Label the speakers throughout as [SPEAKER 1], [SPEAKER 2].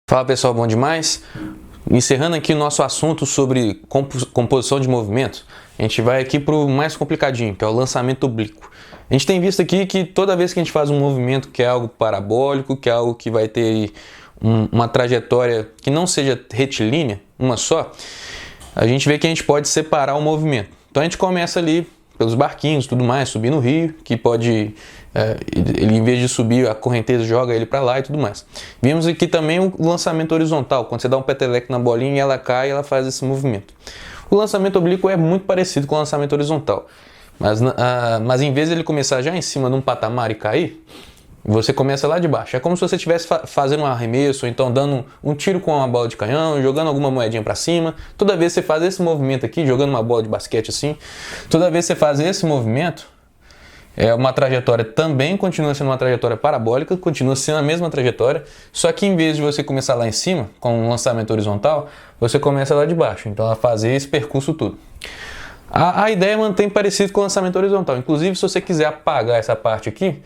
[SPEAKER 1] Fala pessoal, bom demais? Encerrando aqui o nosso assunto sobre composição de movimento, a gente vai aqui para o mais complicadinho, que é o lançamento oblíquo. A gente tem visto aqui que toda vez que a gente faz um movimento que é algo parabólico, que é algo que vai ter uma trajetória que não seja retilínea, uma só, a gente vê que a gente pode separar o movimento. Então a gente começa ali pelos barquinhos, tudo mais, subir no rio, que pode, ele em vez de subir, a correnteza joga ele para lá e tudo mais. Vimos aqui também o lançamento horizontal, quando você dá um peteleco na bolinha e ela cai, ela faz esse movimento. O lançamento oblíquo é muito parecido com o lançamento horizontal, mas em vez de ele começar já em cima de um patamar e cair, você começa lá de baixo. É como se você estivesse fazendo um arremesso, ou então dando um tiro com uma bola de canhão, jogando alguma moedinha para cima. Toda vez que você faz esse movimento aqui, jogando uma bola de basquete assim, toda vez que você faz esse movimento, uma trajetória também continua sendo uma trajetória parabólica, continua sendo a mesma trajetória, só que em vez de você começar lá em cima, com um lançamento horizontal, você começa lá de baixo. Então, ela fazer esse percurso todo. A ideia é manter parecido com o lançamento horizontal. Inclusive, se você quiser apagar essa parte aqui,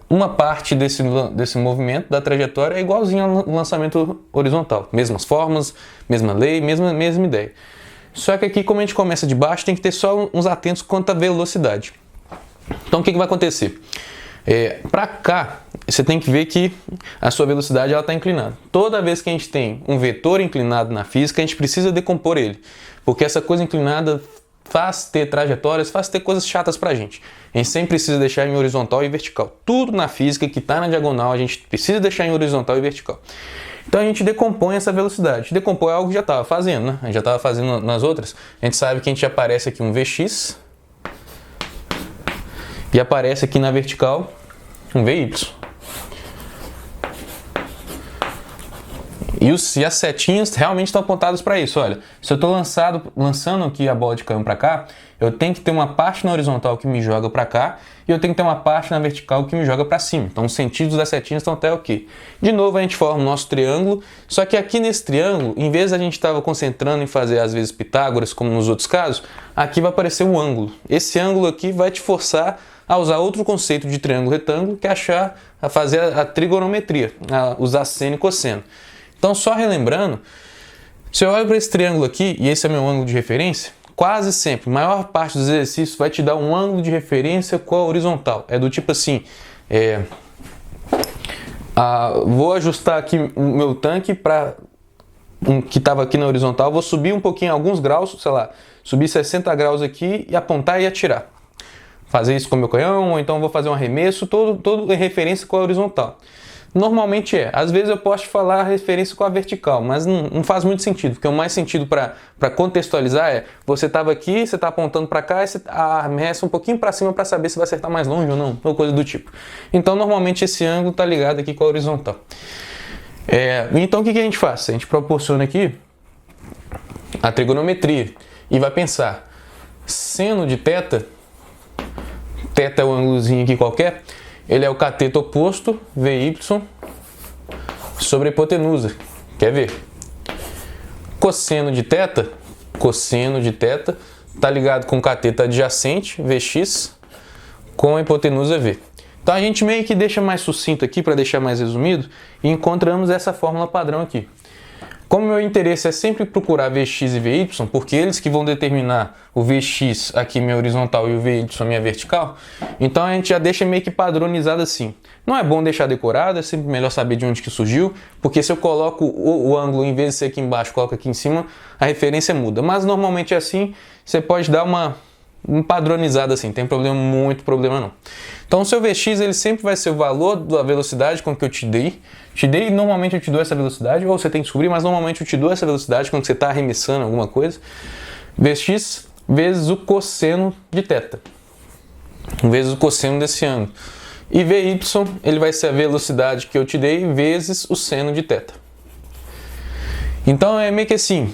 [SPEAKER 1] uma parte desse movimento da trajetória é igualzinho ao lançamento horizontal. Mesmas formas, mesma lei, mesma ideia. Só que aqui, como a gente começa de baixo, tem que ter só uns atentos quanto à velocidade. Então, o que vai acontecer? Para cá, você tem que ver que a sua velocidade está inclinada. Toda vez que a gente tem um vetor inclinado na física, a gente precisa decompor ele. Porque essa coisa inclinada faz ter trajetórias, faz ter coisas chatas pra gente. A gente sempre precisa deixar em horizontal e vertical. Tudo na física que está na diagonal, a gente precisa deixar em horizontal e vertical. Então a gente decompõe essa velocidade. Decompor é algo que já estava fazendo, né? A gente já estava fazendo nas outras. A gente sabe que a gente aparece aqui um Vx e aparece aqui na vertical um Vy. E as setinhas realmente estão apontadas para isso. Olha, se eu estou lançando aqui a bola de canhão para cá, eu tenho que ter uma parte na horizontal que me joga para cá e eu tenho que ter uma parte na vertical que me joga para cima. Então os sentidos das setinhas estão até ok. De novo a gente forma o nosso triângulo, só que aqui nesse triângulo, em vez de a gente estava concentrando em fazer às vezes Pitágoras, como nos outros casos, aqui vai aparecer um ângulo. Esse ângulo aqui vai te forçar a usar outro conceito de triângulo retângulo, que é a fazer a trigonometria, a usar seno e cosseno. Então, só relembrando, se eu olho para esse triângulo aqui, e esse é meu ângulo de referência, quase sempre, a maior parte dos exercícios vai te dar um ângulo de referência com a horizontal. É do tipo assim, vou ajustar aqui o meu tanque para que estava aqui na horizontal, vou subir um pouquinho, alguns graus, sei lá, subir 60 graus aqui e apontar e atirar. Fazer isso com o meu canhão, ou então vou fazer um arremesso, todo em referência com a horizontal. Normalmente às vezes eu posso falar a referência com a vertical, mas não faz muito sentido, porque o mais sentido para contextualizar você estava aqui, você está apontando para cá e você arremessa um pouquinho para cima para saber se vai acertar mais longe ou não, ou coisa do tipo. Então normalmente esse ângulo está ligado aqui com a horizontal. Então o que a gente faz? A gente proporciona aqui a trigonometria e vai pensar seno de θ é um ângulozinho aqui qualquer, ele é o cateto oposto, Vy, sobre a hipotenusa. Quer ver? Cosseno de θ está ligado com o cateto adjacente, Vx, com a hipotenusa V. Então a gente meio que deixa mais sucinto aqui, para deixar mais resumido, e encontramos essa fórmula padrão aqui. Como meu interesse é sempre procurar Vx e Vy, porque eles que vão determinar o Vx aqui minha horizontal e o Vy minha vertical, então a gente já deixa meio que padronizado assim. Não é bom deixar decorado, é sempre melhor saber de onde que surgiu, porque se eu coloco o ângulo, em vez de ser aqui embaixo, coloco aqui em cima, a referência muda. Mas normalmente é assim, você pode dar um padronizado assim, tem muito problema não. Então o seu Vx ele sempre vai ser o valor da velocidade com que eu te dei. Normalmente eu te dou essa velocidade, ou você tem que descobrir, mas normalmente eu te dou essa velocidade quando você está arremessando alguma coisa. Vx vezes o cosseno de θ, vezes o cosseno desse ângulo. E Vy ele vai ser a velocidade que eu te dei vezes o seno de θ. Então é meio que assim,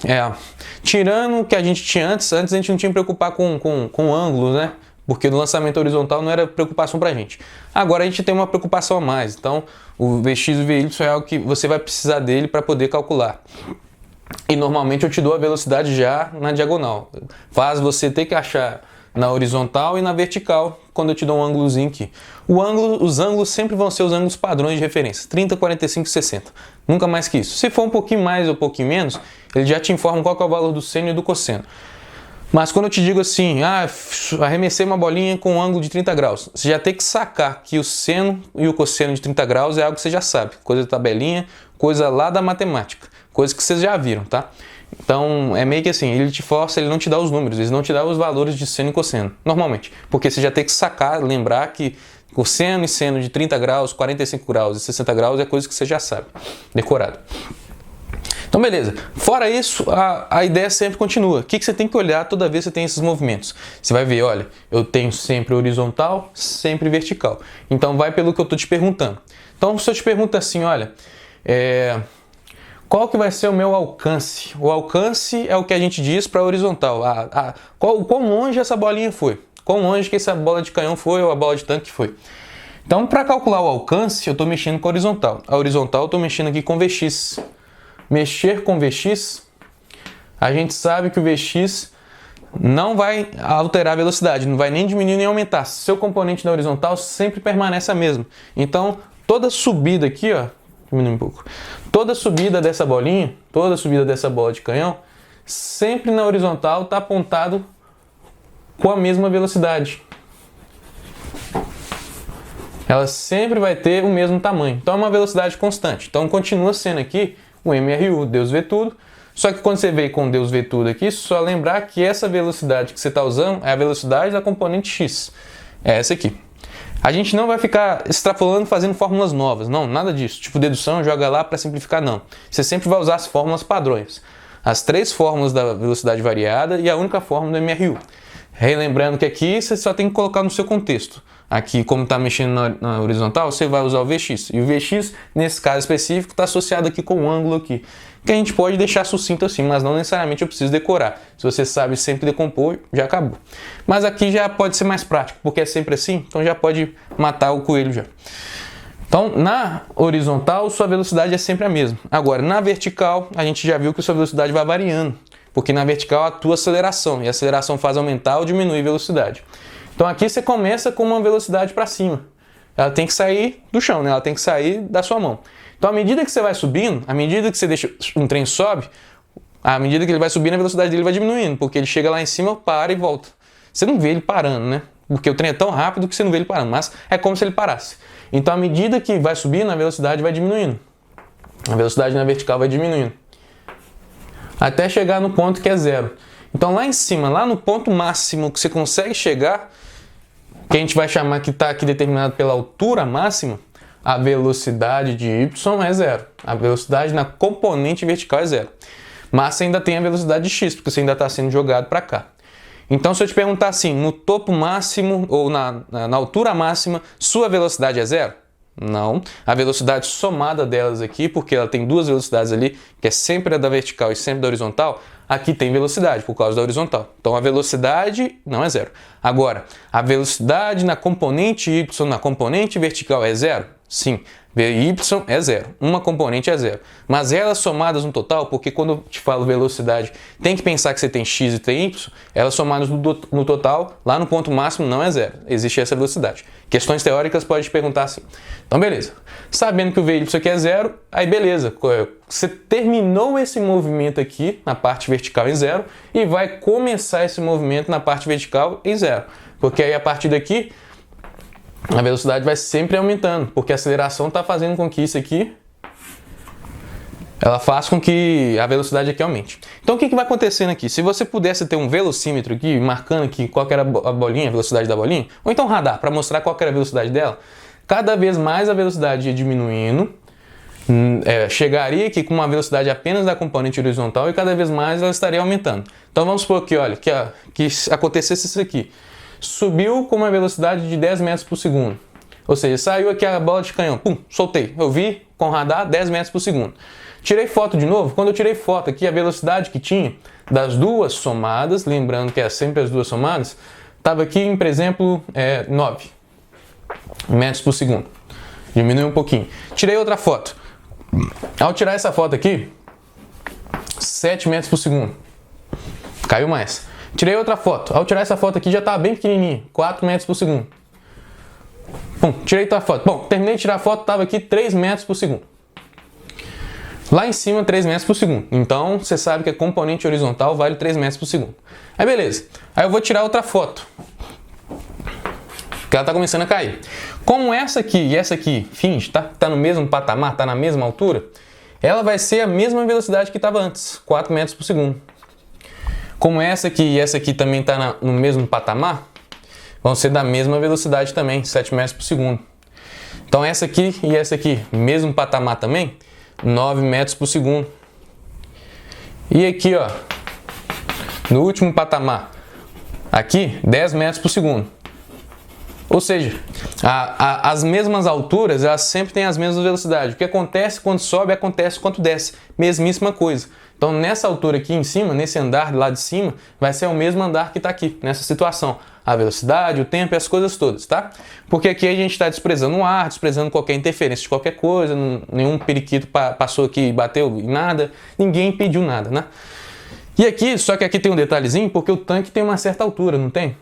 [SPEAKER 1] tirando o que a gente tinha antes a gente não tinha que preocupar com ângulos, né? Porque no lançamento horizontal não era preocupação pra gente. Agora a gente tem uma preocupação a mais, então o Vx e o Vy é algo que você vai precisar dele para poder calcular. E normalmente eu te dou a velocidade já na diagonal. Faz você ter que achar na horizontal e na vertical, quando eu te dou um ângulozinho aqui. Os ângulos sempre vão ser os ângulos padrões de referência, 30, 45 e 60. Nunca mais que isso. Se for um pouquinho mais ou um pouquinho menos, ele já te informa qual que é o valor do seno e do cosseno. Mas quando eu te digo assim, arremessei uma bolinha com um ângulo de 30 graus, você já tem que sacar que o seno e o cosseno de 30 graus é algo que você já sabe, coisa de tabelinha, coisa lá da matemática, coisa que vocês já viram, tá? Então é meio que assim, ele te força, ele não te dá os números, ele não te dá os valores de seno e cosseno, normalmente, porque você já tem que sacar, lembrar que cosseno e seno de 30 graus, 45 graus e 60 graus é coisa que você já sabe, decorado. Então beleza, fora isso, a ideia sempre continua. O que você tem que olhar toda vez que você tem esses movimentos? Você vai ver, olha, eu tenho sempre horizontal, sempre vertical. Então vai pelo que eu estou te perguntando. Então se eu te pergunto assim, olha, qual que vai ser o meu alcance? O alcance é o que a gente diz para horizontal. Quão longe essa bolinha foi? Quão longe que essa bola de canhão foi ou a bola de tanque foi? Então para calcular o alcance, eu estou mexendo com a horizontal. A horizontal eu estou mexendo aqui com Vx. Mexer com Vx, a gente sabe que o Vx não vai alterar a velocidade, não vai nem diminuir nem aumentar. Seu componente na horizontal sempre permanece a mesma. Então, toda subida aqui, ó, diminui um pouco. Toda subida dessa bolinha, toda subida dessa bola de canhão, sempre na horizontal está apontado com a mesma velocidade. Ela sempre vai ter o mesmo tamanho. Então, é uma velocidade constante. Então, continua sendo aqui o MRU, Deus vê tudo. Só que quando você veio com Deus vê tudo aqui, só lembrar que essa velocidade que você está usando é a velocidade da componente X. É essa aqui. A gente não vai ficar extrapolando, fazendo fórmulas novas. Não, nada disso. Tipo dedução, joga lá para simplificar, não. Você sempre vai usar as fórmulas padrões. As 3 fórmulas da velocidade variada e a única fórmula do MRU. Relembrando que aqui você só tem que colocar no seu contexto. Aqui, como está mexendo na horizontal, você vai usar o Vx. E o Vx, nesse caso específico, está associado aqui com o ângulo aqui. Que a gente pode deixar sucinto assim, mas não necessariamente eu preciso decorar. Se você sabe sempre decompor, já acabou. Mas aqui já pode ser mais prático, porque é sempre assim, então já pode matar o coelho já. Então, na horizontal, sua velocidade é sempre a mesma. Agora, na vertical, a gente já viu que sua velocidade vai variando. Porque na vertical atua aceleração, e a aceleração faz aumentar ou diminuir a velocidade. Então aqui você começa com uma velocidade para cima. Ela tem que sair do chão, né? Ela tem que sair da sua mão. Então à medida que você vai subindo, à medida que você deixa um trem sobe, à medida que ele vai subindo, a velocidade dele vai diminuindo, porque ele chega lá em cima, para e volta. Você não vê ele parando, né? Porque o trem é tão rápido que você não vê ele parando, mas é como se ele parasse. Então à medida que vai subindo, a velocidade vai diminuindo. A velocidade na vertical vai diminuindo. Até chegar no ponto que é zero. Então lá em cima, lá no ponto máximo que você consegue chegar, que a gente vai chamar que está aqui determinado pela altura máxima, a velocidade de y é zero. A velocidade na componente vertical é zero. Mas você ainda tem a velocidade de x, porque você ainda está sendo jogado para cá. Então se eu te perguntar assim, no topo máximo ou na altura máxima, sua velocidade é zero? Não. A velocidade somada delas aqui, porque ela tem 2 velocidades ali, que é sempre a da vertical e sempre da horizontal, aqui tem velocidade por causa da horizontal. Então a velocidade não é zero. Agora, a velocidade na componente y na componente vertical é zero? Sim. y é zero. Uma componente é zero. Mas elas somadas no total, porque quando eu te falo velocidade, tem que pensar que você tem x e tem y, elas somadas no total, lá no ponto máximo não é zero. Existe essa velocidade. Questões teóricas pode te perguntar assim. Então beleza. Sabendo que o vy aqui é zero, aí beleza. Você terminou esse movimento aqui na parte vertical em zero e vai começar esse movimento na parte vertical em zero. Porque aí a partir daqui a velocidade vai sempre aumentando, porque a aceleração está fazendo com que isso aqui, ela faz com que a velocidade aqui aumente. Então o que vai acontecendo aqui? Se você pudesse ter um velocímetro aqui, marcando aqui qual que era a bolinha, a velocidade da bolinha, ou então radar, para mostrar qual que era a velocidade dela, cada vez mais a velocidade ia diminuindo, chegaria aqui com uma velocidade apenas da componente horizontal e cada vez mais ela estaria aumentando. Então vamos supor que, olha, que acontecesse isso aqui. Subiu com uma velocidade de 10 metros por segundo. Ou seja, saiu aqui a bola de canhão, pum, soltei. Eu vi com radar 10 metros por segundo. Tirei foto de novo. Quando eu tirei foto aqui, a velocidade que tinha das duas somadas, lembrando que é sempre as duas somadas, estava aqui, por exemplo, 9 metros por segundo. Diminuiu um pouquinho. Tirei outra foto. Ao tirar essa foto aqui, 7 metros por segundo. Caiu mais. Tirei outra foto. Ao tirar essa foto aqui já estava bem pequenininha, 4 metros por segundo. Bom, tirei outra foto. Bom, terminei de tirar a foto, estava aqui 3 metros por segundo. Lá em cima, 3 metros por segundo. Então, você sabe que a componente horizontal vale 3 metros por segundo. Aí, beleza. Aí eu vou tirar outra foto. Que ela está começando a cair. Como essa aqui e essa aqui, finge, tá no mesmo patamar, tá na mesma altura, ela vai ser a mesma velocidade que estava antes, 4 metros por segundo. Como essa aqui e essa aqui também tá no mesmo patamar, vão ser da mesma velocidade também, 7 metros por segundo. Então essa aqui e essa aqui, mesmo patamar também, 9 metros por segundo. E aqui, ó, no último patamar, aqui, 10 metros por segundo. Ou seja, as mesmas alturas, elas sempre têm as mesmas velocidades. O que acontece quando sobe, acontece quando desce. Mesmíssima coisa. Então, nessa altura aqui em cima, nesse andar lá de cima, vai ser o mesmo andar que está aqui, nessa situação. A velocidade, o tempo e as coisas todas, tá? Porque aqui a gente está desprezando o ar, desprezando qualquer interferência de qualquer coisa, nenhum periquito passou aqui e bateu em nada, ninguém pediu nada, né? E aqui, só que aqui tem um detalhezinho, porque o tanque tem uma certa altura, não tem?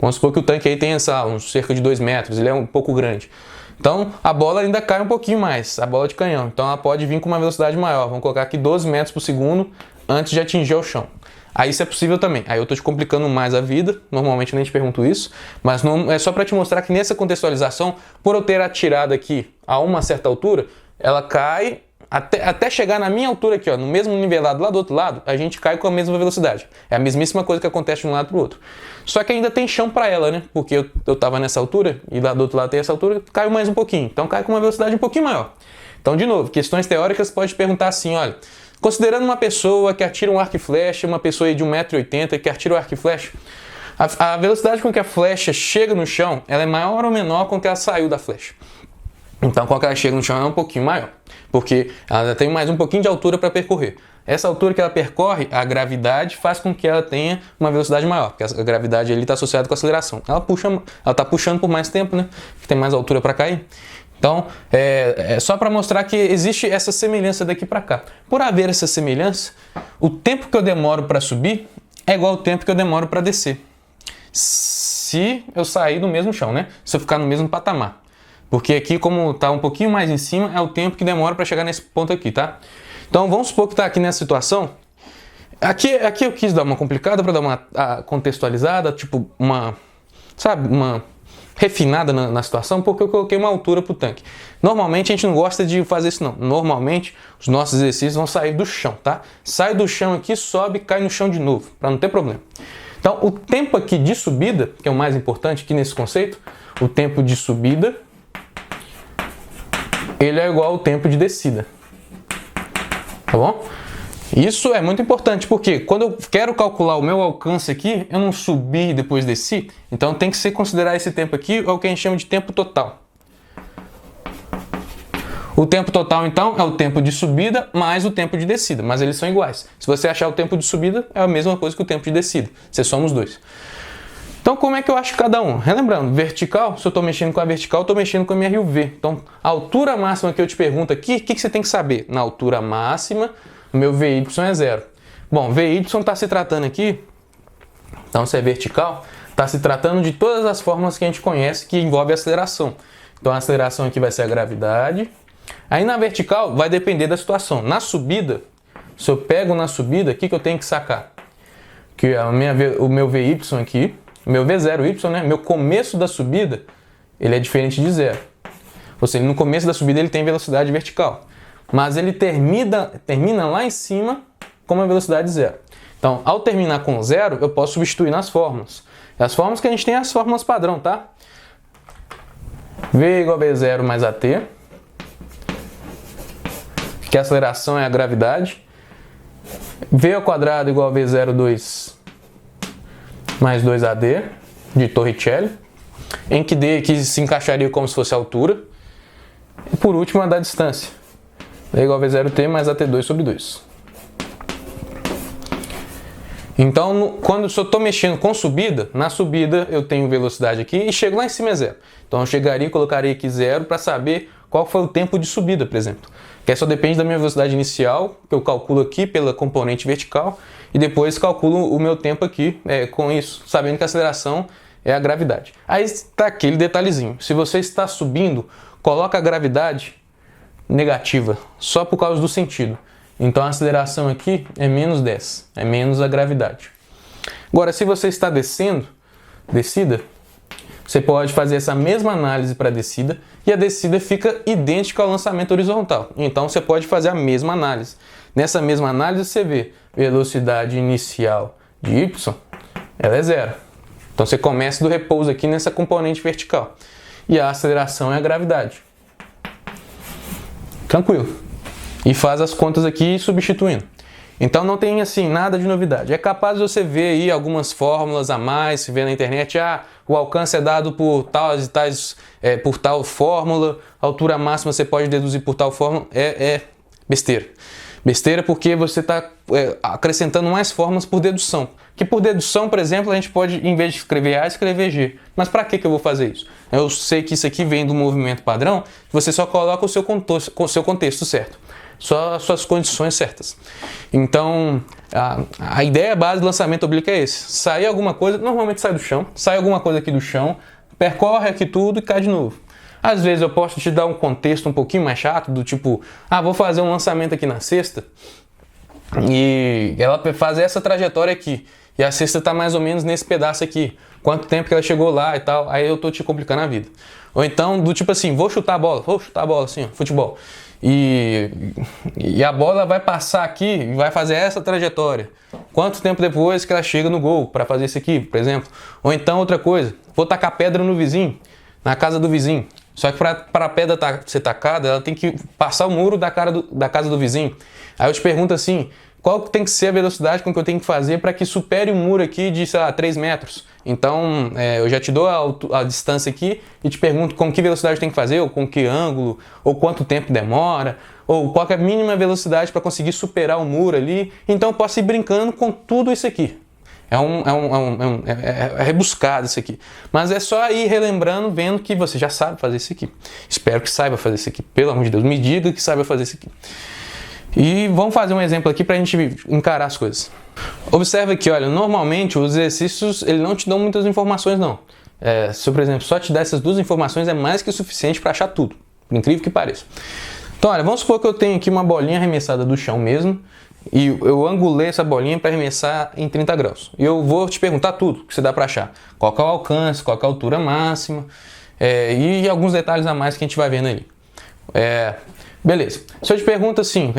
[SPEAKER 1] Vamos supor que o tanque aí tem uns cerca de 2 metros, ele é um pouco grande. Então, a bola ainda cai um pouquinho mais, a bola de canhão. Então, ela pode vir com uma velocidade maior. Vamos colocar aqui 12 metros por segundo antes de atingir o chão. Aí isso é possível também. Aí eu estou te complicando mais a vida, normalmente eu nem te pergunto isso, mas não, é só para te mostrar que nessa contextualização, por eu ter atirado aqui a uma certa altura, ela cai até chegar na minha altura aqui, ó, no mesmo nivelado lá do outro lado, a gente cai com a mesma velocidade. É a mesmíssima coisa que acontece de um lado para o outro. Só que ainda tem chão para ela, né? Porque eu estava nessa altura e lá do outro lado tem essa altura, caiu mais um pouquinho. Então cai com uma velocidade um pouquinho maior. Então, de novo, questões teóricas pode perguntar assim, olha, considerando uma pessoa que atira um arco e flecha, uma pessoa aí de 1,80 m que atira o arco e flecha, a velocidade com que a flecha chega no chão, ela é maior ou menor com que ela saiu da flecha. Então, quando ela chega no chão, ela é um pouquinho maior, porque ela tem mais um pouquinho de altura para percorrer. Essa altura que ela percorre, a gravidade faz com que ela tenha uma velocidade maior, porque a gravidade ali está associada com a aceleração. Ela está puxando por mais tempo, né? Que tem mais altura para cair. Então, é só para mostrar que existe essa semelhança daqui para cá. Por haver essa semelhança, o tempo que eu demoro para subir é igual ao tempo que eu demoro para descer. Se eu sair do mesmo chão, né? Se eu ficar no mesmo patamar. Porque aqui, como está um pouquinho mais em cima, é o tempo que demora para chegar nesse ponto aqui, tá? Então, vamos supor que está aqui nessa situação. Aqui eu quis dar uma complicada para dar uma contextualizada, tipo uma refinada na situação, porque eu coloquei uma altura para o tanque. Normalmente a gente não gosta de fazer isso não. Normalmente os nossos exercícios vão sair do chão, tá? Sai do chão aqui, sobe e cai no chão de novo, para não ter problema. Então o tempo aqui de subida, que é o mais importante aqui nesse conceito, o tempo de subida, ele é igual ao tempo de descida. Tá bom? Isso é muito importante, porque quando eu quero calcular o meu alcance aqui, eu não subi e depois desci, então tem que ser considerar esse tempo aqui, é o que a gente chama de tempo total. O tempo total, então, é o tempo de subida mais o tempo de descida, mas eles são iguais. Se você achar o tempo de subida, é a mesma coisa que o tempo de descida. Você soma os dois. Então, como é que eu acho cada um? Relembrando, vertical, se eu estou mexendo com a vertical, eu estou mexendo com a minha RUV. Então, a altura máxima que eu te pergunto aqui, o que você tem que saber? Na altura máxima, o meu VY é 0. Bom, VY está se tratando aqui, então se é vertical, está se tratando de todas as fórmulas que a gente conhece que envolve aceleração. Então, a aceleração aqui vai ser a gravidade. Aí, na vertical, vai depender da situação. Na subida, se eu pego na subida, o que eu tenho que sacar? Que é o meu VY aqui, meu V0Y, né? Meu começo da subida, ele é diferente de 0. Ou seja, no começo da subida ele tem velocidade vertical. Mas ele termina lá em cima com uma velocidade 0. Então, ao terminar com 0, eu posso substituir nas fórmulas. As fórmulas que a gente tem são as fórmulas padrão, tá? V igual a V0 mais AT. Que a aceleração é a gravidade. V ao quadrado igual a V02 mais 2AD, de Torricelli, em que D aqui se encaixaria como se fosse a altura. E por último, a da distância. É igual a V0T mais AT2 sobre 2. Então, quando eu estou mexendo com subida, na subida eu tenho velocidade aqui e chego lá em cima é 0. Então eu chegaria e colocaria aqui 0 para saber qual foi o tempo de subida, por exemplo. Que só depende da minha velocidade inicial, que eu calculo aqui pela componente vertical, e depois calculo o meu tempo aqui com isso, sabendo que a aceleração é a gravidade. Aí está aquele detalhezinho. Se você está subindo, coloca a gravidade negativa, só por causa do sentido. Então a aceleração aqui é menos 10, é menos a gravidade. Agora, se você está descida, você pode fazer essa mesma análise para a descida e a descida fica idêntica ao lançamento horizontal. Então você pode fazer a mesma análise. Nessa mesma análise você vê velocidade inicial de y, ela é zero. Então você começa do repouso aqui nessa componente vertical. E a aceleração é a gravidade. Tranquilo. E faz as contas aqui substituindo. Então não tem assim nada de novidade. É capaz de você ver aí algumas fórmulas a mais, se vê na internet, o alcance é dado por tais e tais, por tal fórmula, a altura máxima você pode deduzir por tal fórmula. É besteira. Besteira porque você está acrescentando mais fórmulas por dedução. Que por dedução, por exemplo, a gente pode, em vez de escrever A, escrever G. Mas para que eu vou fazer isso? Eu sei que isso aqui vem do movimento padrão, você só coloca o seu contexto certo. Só as suas condições certas. Então, a ideia base do lançamento oblíquo é esse. Sair alguma coisa, normalmente sai do chão, sai alguma coisa aqui do chão, percorre aqui tudo e cai de novo. Às vezes eu posso te dar um contexto um pouquinho mais chato, do tipo, vou fazer um lançamento aqui na cesta e ela fazer essa trajetória aqui. E a cesta está mais ou menos nesse pedaço aqui. Quanto tempo que ela chegou lá e tal, aí eu tô te complicando a vida. Ou então, do tipo assim, vou chutar a bola assim, futebol. E a bola vai passar aqui e vai fazer essa trajetória. Quanto tempo depois que ela chega no gol para fazer isso aqui, por exemplo? Ou então outra coisa, vou tacar pedra no vizinho, na casa do vizinho. Só que para a pedra ser tacada, ela tem que passar o muro da casa do vizinho. Aí eu te pergunto assim, qual tem que ser a velocidade com que eu tenho que fazer para que supere o muro aqui de, sei lá, 3 metros? Então, eu já te dou a distância aqui e te pergunto com que velocidade tem que fazer, ou com que ângulo, ou quanto tempo demora, ou qual é a mínima velocidade para conseguir superar o muro ali. Então eu posso ir brincando com tudo isso aqui. É rebuscado isso aqui. Mas é só ir relembrando, vendo que você já sabe fazer isso aqui. Espero que saiba fazer isso aqui. Pelo amor de Deus, me diga que saiba fazer isso aqui. E vamos fazer um exemplo aqui para a gente encarar as coisas. Observa aqui, olha, normalmente os exercícios eles não te dão muitas informações não. Se eu, por exemplo, só te dar essas duas informações é mais que o suficiente para achar tudo, por incrível que pareça. Então, olha, vamos supor que eu tenho aqui uma bolinha arremessada do chão mesmo, e eu angulei essa bolinha para arremessar em 30 graus. E eu vou te perguntar tudo que você dá para achar. Qual é o alcance, qual é a altura máxima, e alguns detalhes a mais que a gente vai vendo ali. Beleza. Se eu te pergunto assim,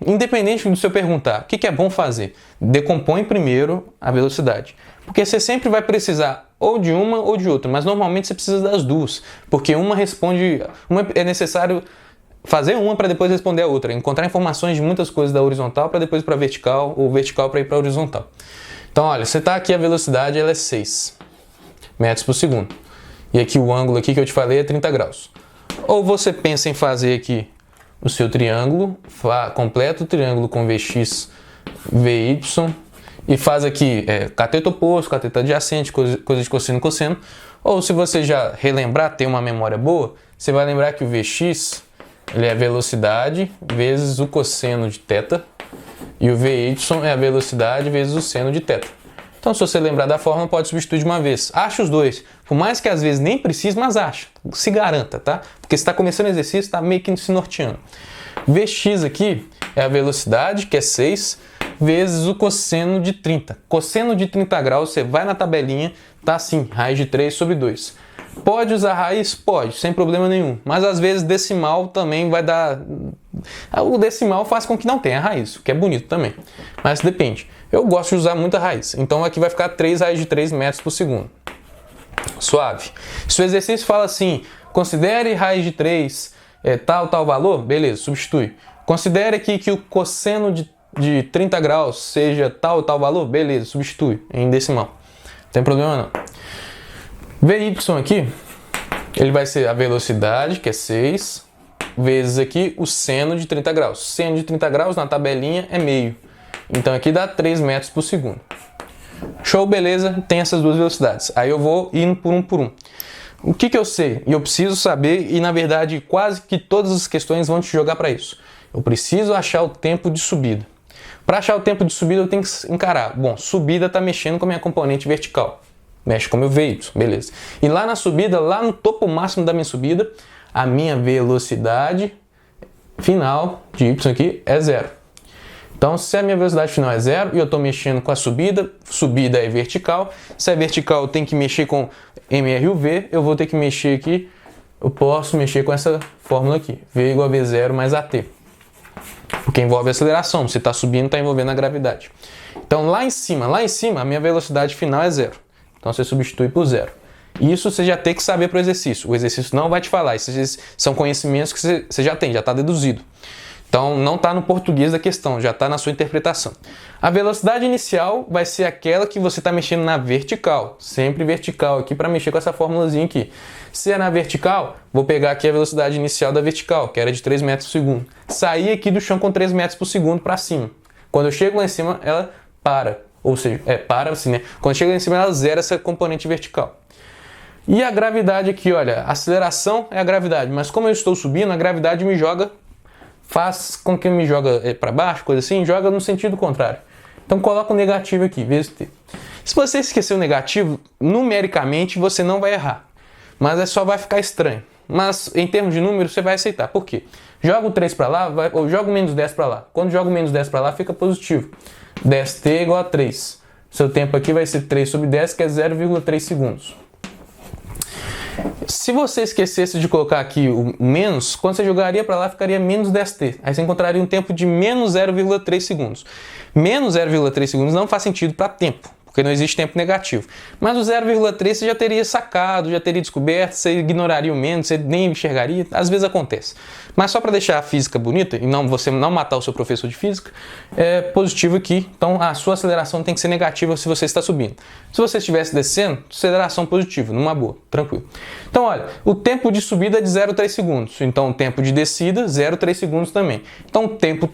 [SPEAKER 1] independente do seu perguntar, o que é bom fazer? Decompõe primeiro a velocidade. Porque você sempre vai precisar ou de uma ou de outra, mas normalmente você precisa das duas. Porque uma é necessário fazer uma para depois responder a outra. Encontrar informações de muitas coisas da horizontal para depois ir para vertical, ou vertical para ir para horizontal. Então, olha, você está aqui, a velocidade ela é 6 metros por segundo. E aqui o ângulo aqui que eu te falei é 30 graus. Ou você pensa em fazer aqui o seu triângulo, completa o triângulo com Vx, Vy, e faz aqui cateto oposto, cateto adjacente, coisa de cosseno e cosseno. Ou se você já relembrar, ter uma memória boa, você vai lembrar que o Vx ele é a velocidade vezes o cosseno de θ, e o Vy é a velocidade vezes o seno de θ. Então, se você lembrar da fórmula, pode substituir de uma vez. Acha os dois. Por mais que às vezes nem precise, mas acha. Se garanta, tá? Porque você está começando o exercício, está meio que se norteando. Vx aqui é a velocidade, que é 6, vezes o cosseno de 30. Cosseno de 30 graus, você vai na tabelinha, tá assim, raiz de 3 sobre 2. Pode usar raiz? Pode, sem problema nenhum. Mas às vezes decimal também vai dar... O decimal faz com que não tenha raiz, o que é bonito também. Mas depende. Eu gosto de usar muita raiz. Então aqui vai ficar 3 raiz de 3 metros por segundo. Suave. Se o exercício fala assim, considere raiz de 3 tal valor, beleza, substitui. Considere aqui que o cosseno de 30 graus seja tal valor, beleza, substitui em decimal. Não tem problema não. Vy aqui, ele vai ser a velocidade, que é 6, vezes aqui o seno de 30 graus. Seno de 30 graus na tabelinha é meio. Então aqui dá 3 metros por segundo. Show, beleza? Tem essas duas velocidades. Aí eu vou indo por um. o que eu sei? E eu preciso saber, e na verdade quase que todas as questões vão te jogar para isso. Eu preciso achar o tempo de subida. Para achar o tempo de subida eu tenho que encarar. Bom, subida está mexendo com a minha componente vertical. Mexe com o meu VY, beleza. E lá na subida, lá no topo máximo da minha subida, a minha velocidade final de Y aqui é 0. Então, se a minha velocidade final é 0 e eu estou mexendo com a subida, subida é vertical. Se é vertical, eu tenho que mexer com MRUV, eu vou ter que mexer aqui, eu posso mexer com essa fórmula aqui, V igual a V0 mais AT. Porque envolve aceleração, se está subindo, está envolvendo a gravidade. Então, lá em cima, a minha velocidade final é 0. Então, você substitui por 0. Isso você já tem que saber para o exercício. O exercício não vai te falar. Esses são conhecimentos que você já tem, já está deduzido. Então, não está no português da questão, já está na sua interpretação. A velocidade inicial vai ser aquela que você está mexendo na vertical. Sempre vertical aqui para mexer com essa formulazinha aqui. Se é na vertical, vou pegar aqui a velocidade inicial da vertical, que era de 3 metros por segundo. Sair aqui do chão com 3 metros por segundo para cima. Quando eu chego lá em cima, ela para. Ou seja, para assim, né? Quando chega lá em cima, ela zera essa componente vertical. E a gravidade aqui, olha, a aceleração é a gravidade, mas como eu estou subindo, a gravidade me joga, faz com que me joga para baixo, coisa assim, joga no sentido contrário. Então coloca o negativo aqui, vezes T. Se você esquecer o negativo, numericamente você não vai errar, mas só vai ficar estranho. Mas em termos de número você vai aceitar. Por quê? Joga o 3 para lá, ou joga o menos 10 para lá. Quando joga o menos 10 para lá, fica positivo. 10t igual a 3. Seu tempo aqui vai ser 3 sobre 10, que é 0,3 segundos. Se você esquecesse de colocar aqui o menos, quando você jogaria para lá, ficaria menos 10t. Aí você encontraria um tempo de menos 0,3 segundos. Menos 0,3 segundos não faz sentido para tempo, porque não existe tempo negativo. Mas o 0,3 você já teria sacado, já teria descoberto, você ignoraria o menos, você nem enxergaria, às vezes acontece. Mas só para deixar a física bonita e você não matar o seu professor de física, é positivo aqui. Então a sua aceleração tem que ser negativa se você está subindo. Se você estivesse descendo, aceleração positiva, numa boa, tranquilo. Então olha, o tempo de subida é de 0,3 segundos. Então o tempo de descida, 0,3 segundos também. Então o tempo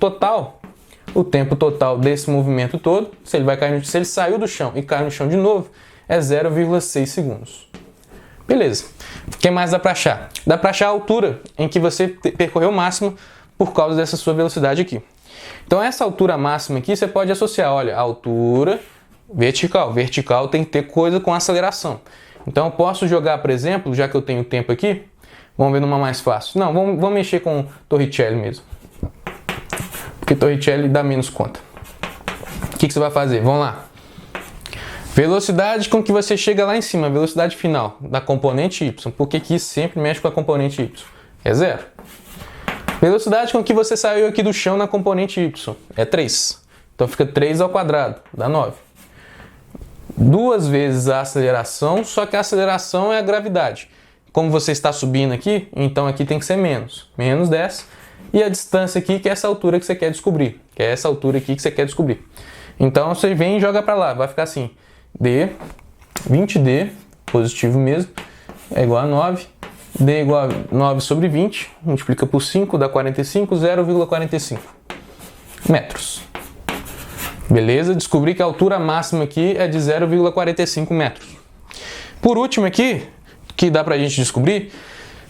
[SPEAKER 1] total desse movimento todo, se ele saiu do chão e cai no chão de novo, é 0,6 segundos. Beleza. O que mais dá para achar? Dá para achar a altura em que você percorreu o máximo por causa dessa sua velocidade aqui. Então essa altura máxima aqui você pode associar, olha, altura vertical. Vertical tem que ter coisa com aceleração. Então eu posso jogar, por exemplo, já que eu tenho tempo aqui, vamos ver numa mais fácil. Não, vamos mexer com Torricelli mesmo. Porque Torricelli dá menos conta. O que você vai fazer? Vamos lá. Velocidade com que você chega lá em cima, velocidade final da componente Y. Por que isso sempre mexe com a componente Y? É 0. Velocidade com que você saiu aqui do chão na componente Y. É 3. Então fica 3 ao quadrado, dá 9. 2 vezes a aceleração, só que a aceleração é a gravidade. Como você está subindo aqui, então aqui tem que ser menos. Menos 10. E a distância aqui, que é essa altura que você quer descobrir. Que é essa altura aqui que você quer descobrir. Então você vem e joga para lá. Vai ficar assim. D, 20D, positivo mesmo, é igual a 9. D igual a 9 sobre 20. Multiplica por 5, dá 45, 0,45 metros. Beleza? Descobri que a altura máxima aqui é de 0,45 metros. Por último aqui, que dá pra gente descobrir,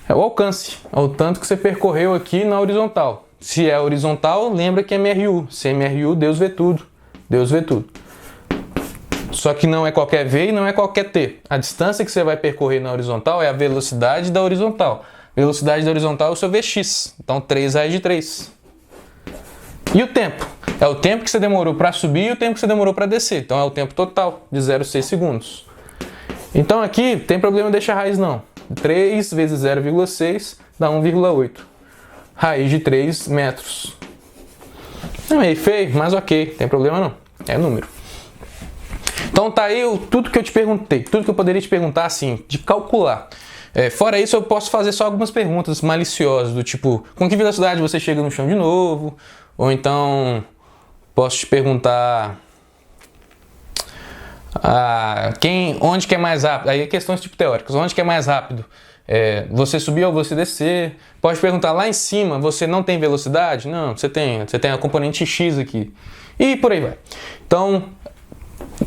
[SPEAKER 1] é o alcance, é o tanto que você percorreu aqui na horizontal. Se é horizontal, lembra que é MRU. Se é MRU, Deus vê tudo. Deus vê tudo. Só que não é qualquer V e não é qualquer T. A distância que você vai percorrer na horizontal é a velocidade da horizontal. Velocidade da horizontal é o seu Vx. Então 3 raiz de 3. E o tempo? É o tempo que você demorou para subir e o tempo que você demorou para descer. Então é o tempo total de 0,6 segundos. Então aqui tem problema deixar raiz não. 3 vezes 0,6 dá 1,8. Raiz de 3 metros. É meio feio, mas ok, tem problema não. É número. Então tá aí tudo que eu te perguntei, tudo que eu poderia te perguntar assim, de calcular. Fora isso, eu posso fazer só algumas perguntas maliciosas, do tipo, com que velocidade você chega no chão de novo? Ou então, posso te perguntar, onde que é mais rápido? Aí é questões tipo teóricas, onde que é mais rápido? Você subir ou você descer? Pode perguntar, lá em cima você não tem velocidade? Não, você tem a componente X aqui. E por aí vai. Então,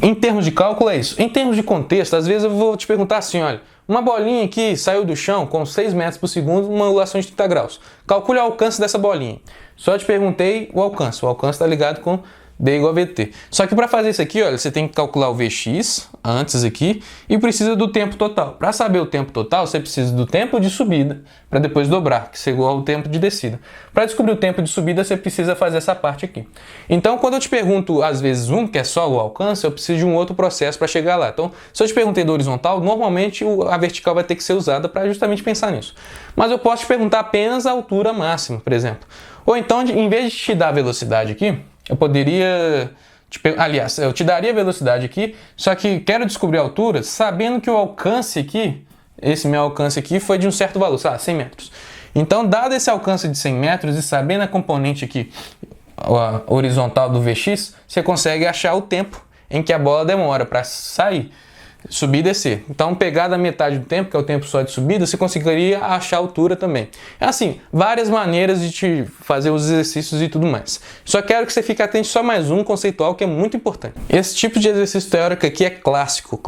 [SPEAKER 1] em termos de cálculo é isso. Em termos de contexto, às vezes eu vou te perguntar assim, olha, uma bolinha que saiu do chão com 6 metros por segundo, uma angulação de 30 graus. Calcule o alcance dessa bolinha. Só te perguntei o alcance. O alcance está ligado com D igual a VT. Só que para fazer isso aqui, olha, você tem que calcular o Vx antes aqui e precisa do tempo total. Para saber o tempo total, você precisa do tempo de subida para depois dobrar, que é igual ao tempo de descida. Para descobrir o tempo de subida, você precisa fazer essa parte aqui. Então, quando eu te pergunto, às vezes, que é só o alcance, eu preciso de um outro processo para chegar lá. Então, se eu te perguntei do horizontal, normalmente a vertical vai ter que ser usada para justamente pensar nisso. Mas eu posso te perguntar apenas a altura máxima, por exemplo. Ou então, em vez de te dar a velocidade aqui, eu poderia... Aliás, eu te daria a velocidade aqui, só que quero descobrir a altura sabendo que o alcance aqui, esse meu alcance aqui, foi de um certo valor, 100 metros. Então, dado esse alcance de 100 metros e sabendo a componente aqui, a horizontal do Vx, você consegue achar o tempo em que a bola demora para sair, subir e descer. Então, pegar da metade do tempo, que é o tempo só de subida, você conseguiria achar a altura também. É assim, várias maneiras de te fazer os exercícios e tudo mais. Só quero que você fique atento só mais um conceitual que é muito importante. Esse tipo de exercício teórico aqui é clássico.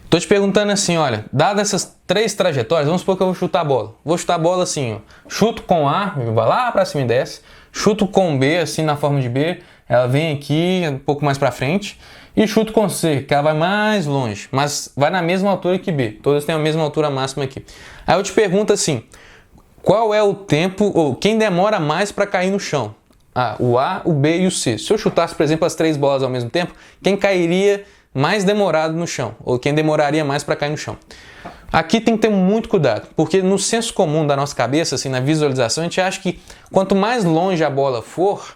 [SPEAKER 1] Estou te perguntando assim, olha, dadas essas 3 trajetórias, vamos supor que eu vou chutar a bola. Vou chutar a bola assim, ó. Chuto com A, vai lá para cima e desce. Chuto com B, assim na forma de B, ela vem aqui um pouco mais para frente. E chuto com C, que ela vai mais longe, mas vai na mesma altura que B. Todas têm a mesma altura máxima aqui. Aí eu te pergunto assim, qual é o tempo, ou quem demora mais para cair no chão? O A, o B e o C. Se eu chutasse, por exemplo, as 3 bolas ao mesmo tempo, quem cairia mais demorado no chão? Ou quem demoraria mais para cair no chão? Aqui tem que ter muito cuidado, porque no senso comum da nossa cabeça, assim, na visualização, a gente acha que quanto mais longe a bola for,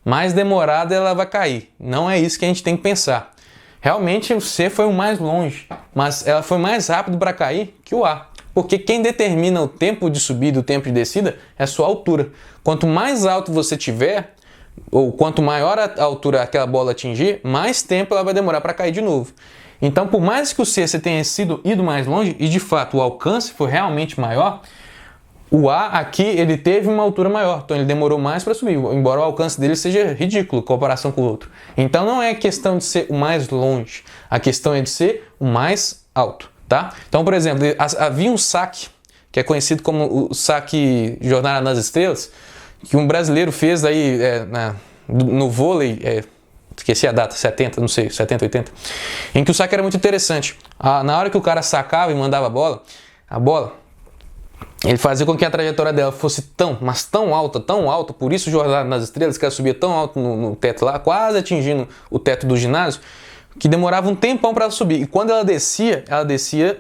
[SPEAKER 1] mais demorada ela vai cair. Não é isso que a gente tem que pensar. Realmente o C foi o mais longe, mas ela foi mais rápido para cair que o A. Porque quem determina o tempo de subida e o tempo de descida é a sua altura. Quanto mais alto você tiver, ou quanto maior a altura aquela bola atingir, mais tempo ela vai demorar para cair de novo. Então, por mais que o C você tenha ido mais longe, e de fato o alcance foi realmente maior, o A aqui ele teve uma altura maior, então ele demorou mais para subir, embora o alcance dele seja ridículo em comparação com o outro. Então não é questão de ser o mais longe, a questão é de ser o mais alto, tá? Então, por exemplo, havia um saque, que é conhecido como o saque Jornada nas Estrelas, que um brasileiro fez aí no vôlei, esqueci a data, 70, não sei, 70, 80, em que o saque era muito interessante. Na hora que o cara sacava e mandava a bola, ele fazia com que a trajetória dela fosse tão alta, por isso Jornada nas Estrelas, que ela subia tão alto no teto lá, quase atingindo o teto do ginásio, que demorava um tempão para ela subir. E quando ela descia,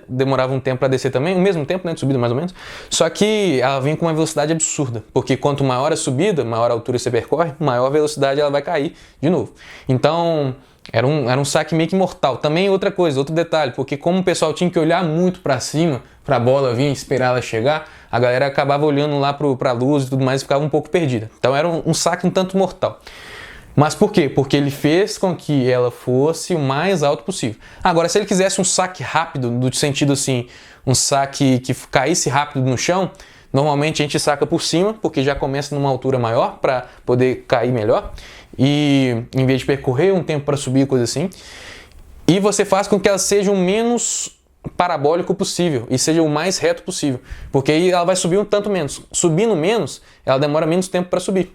[SPEAKER 1] demorava um tempo para descer também, o mesmo tempo, né, de subida mais ou menos, só que ela vinha com uma velocidade absurda, porque quanto maior a subida, maior a altura você percorre, maior a velocidade ela vai cair de novo. Então, era um saque meio que mortal. Também outra coisa, outro detalhe, porque como o pessoal tinha que olhar muito para cima, para a bola vir e esperar ela chegar, a galera acabava olhando lá para a luz e tudo mais e ficava um pouco perdida. Então era um saque um tanto mortal. Mas por quê? Porque ele fez com que ela fosse o mais alto possível. Agora, se ele quisesse um saque rápido, no sentido assim, um saque que caísse rápido no chão, normalmente a gente saca por cima, porque já começa numa altura maior para poder cair melhor. E em vez de percorrer um tempo para subir, coisa assim. E você faz com que ela seja o menos parabólico possível e seja o mais reto possível. Porque aí ela vai subir um tanto menos. Subindo menos, ela demora menos tempo para subir.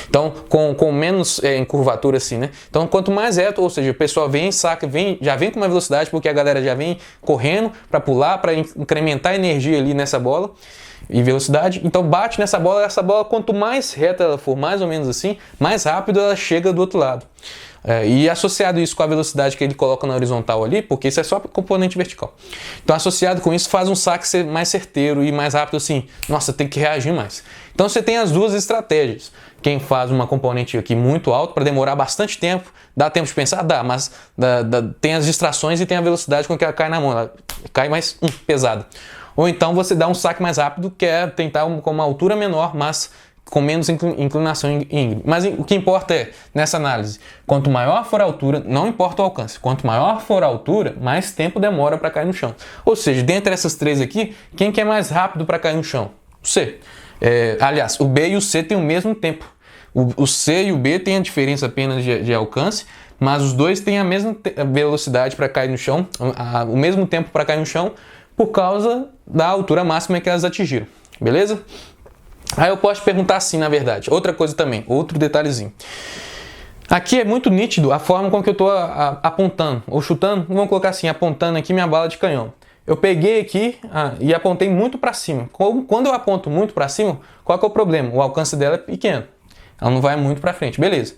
[SPEAKER 1] Então, com menos em curvatura assim, né? Então, quanto mais reto, ou seja, o pessoal vem, saca, já vem com uma velocidade, porque a galera já vem correndo para pular, para incrementar a energia ali nessa bola e velocidade. Então, bate nessa bola, quanto mais reta ela for, mais ou menos assim, mais rápido ela chega do outro lado. E associado isso com a velocidade que ele coloca na horizontal ali, porque isso é só componente vertical. Então, associado com isso, faz um saque ser mais certeiro e mais rápido assim. Nossa, tem que reagir mais. Então, você tem as duas estratégias. Quem faz uma componente aqui muito alta para demorar bastante tempo, dá tempo de pensar? Dá, mas tem as distrações e tem a velocidade com que ela cai na mão. Ela cai mais pesada. Ou então você dá um saque mais rápido, que é tentar com uma altura menor, mas com menos inclinação íngreme. Mas o que importa é, nessa análise, quanto maior for a altura, não importa o alcance, quanto maior for a altura, mais tempo demora para cair no chão. Ou seja, dentre essas 3 aqui, quem que é mais rápido para cair no chão? O C. Aliás, o B e o C têm o mesmo tempo. O C e o B têm a diferença apenas de alcance, mas os dois têm a mesma velocidade para cair no chão, o mesmo tempo para cair no chão, por causa da altura máxima que elas atingiram, beleza? Aí eu posso te perguntar assim, na verdade, outra coisa também, outro detalhezinho. Aqui é muito nítido a forma com que eu estou apontando, ou chutando, vamos colocar assim, apontando aqui minha bala de canhão. Eu peguei aqui e apontei muito para cima. Quando eu aponto muito para cima, qual que é o problema? O alcance dela é pequeno, ela não vai muito para frente, beleza.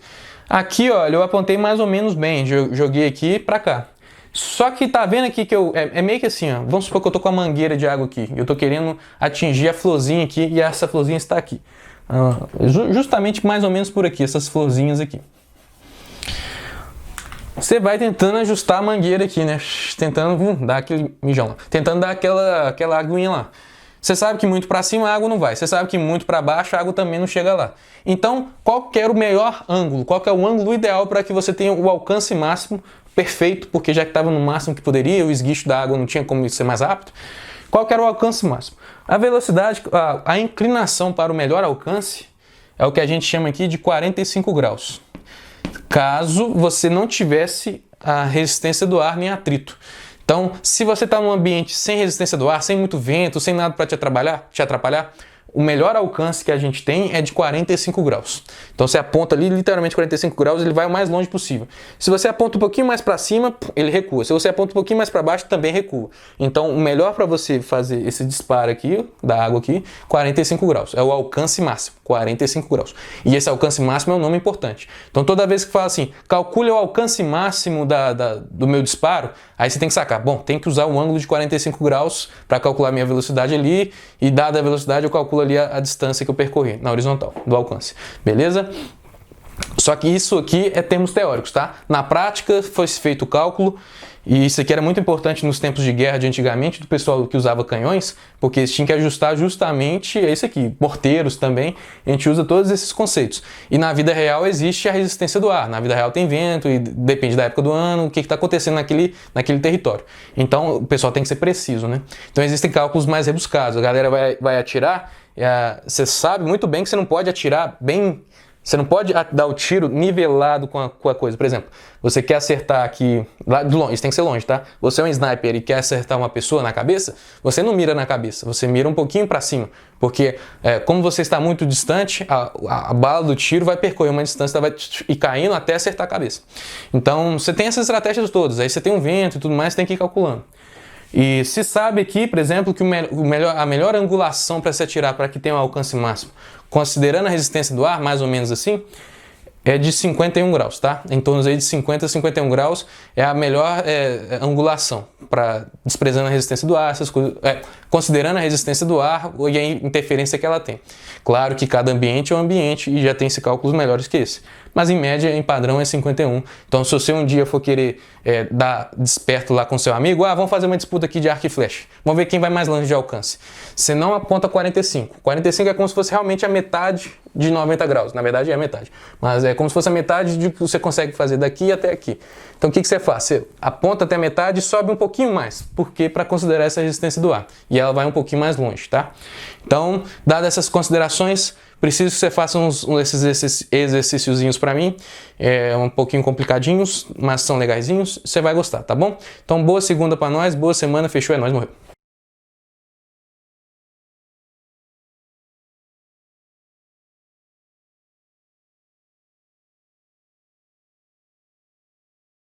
[SPEAKER 1] Aqui, olha, eu apontei mais ou menos bem, joguei aqui para cá. Só que tá vendo aqui que é meio que assim, ó, vamos supor que eu tô com a mangueira de água aqui, eu tô querendo atingir a florzinha aqui e essa florzinha está aqui. Justamente mais ou menos por aqui, essas florzinhas aqui. Você vai tentando ajustar a mangueira aqui, né? Tentando dar aquele mijão lá. Tentando dar aquela aguinha lá. Você sabe que muito para cima a água não vai. Você sabe que muito para baixo a água também não chega lá. Então, qual que era o melhor ângulo? Qual que é o ângulo ideal para que você tenha o alcance máximo perfeito? Porque já que estava no máximo que poderia, o esguicho da água não tinha como ser mais rápido. Qual que era o alcance máximo? A velocidade, a inclinação para o melhor alcance é o que a gente chama aqui de 45 graus. Caso você não tivesse a resistência do ar nem atrito. Então, se você está num ambiente sem resistência do ar, sem muito vento, sem nada para te atrapalhar, o melhor alcance que a gente tem é de 45 graus. Então você aponta ali literalmente 45 graus, ele vai o mais longe possível. Se você aponta um pouquinho mais para cima, ele recua. Se você aponta um pouquinho mais para baixo, também recua. Então o melhor para você fazer esse disparo aqui, da água aqui, 45 graus. É o alcance máximo, 45 graus. E esse alcance máximo é um nome importante. Então toda vez que fala assim, calcule o alcance máximo do meu disparo, aí você tem que sacar, bom, tem que usar o ângulo de 45 graus para calcular minha velocidade ali, e dada a velocidade eu calculo ali a distância que eu percorri na horizontal do alcance, beleza? Só que isso aqui é termos teóricos, tá? Na prática foi feito o cálculo, e isso aqui era muito importante nos tempos de guerra de antigamente, do pessoal que usava canhões, porque eles tinham que ajustar justamente isso aqui, morteiros também, a gente usa todos esses conceitos. E na vida real existe a resistência do ar, na vida real tem vento, e depende da época do ano, o que está acontecendo naquele território. Então o pessoal tem que ser preciso, né? Então existem cálculos mais rebuscados, a galera vai atirar, você sabe muito bem que você não pode atirar bem. Você não pode dar o tiro nivelado com a coisa. Por exemplo, você quer acertar aqui, lá de longe, isso tem que ser longe, tá? Você é um sniper e quer acertar uma pessoa na cabeça, você não mira na cabeça, você mira um pouquinho para cima. Porque como você está muito distante, a bala do tiro vai percorrer uma distância, ela vai ir caindo até acertar a cabeça. Então, você tem essas estratégias todas. Aí você tem um vento e tudo mais, você tem que ir calculando. E se sabe aqui, por exemplo, que a melhor angulação para se atirar para que tenha um alcance máximo, considerando a resistência do ar, mais ou menos assim, é de 51 graus, tá? Em torno aí de 50 a 51 graus é a melhor angulação, desprezando a resistência do ar, essas coisas, considerando a resistência do ar e a interferência que ela tem. Claro que cada ambiente é um ambiente e já tem esses cálculos melhores que esse. Mas em média, em padrão, é 51. Então se você um dia for querer dar desperto lá com seu amigo, vamos fazer uma disputa aqui de arco e flecha. Vamos ver quem vai mais longe de alcance. Você não aponta 45. 45 é como se fosse realmente a metade de 90 graus. Na verdade é a metade. Mas é como se fosse a metade de que você consegue fazer daqui até aqui. Então o que você faz? Você aponta até a metade e sobe um pouquinho mais. Por quê? Para considerar essa resistência do ar. E ela vai um pouquinho mais longe, tá? Então, dadas essas considerações, preciso que você faça esses exercíciozinhos para mim, um pouquinho complicadinhos, mas são legaisinhos, você vai gostar, tá bom? Então boa segunda para nós, boa semana, fechou, é nóis, morreu.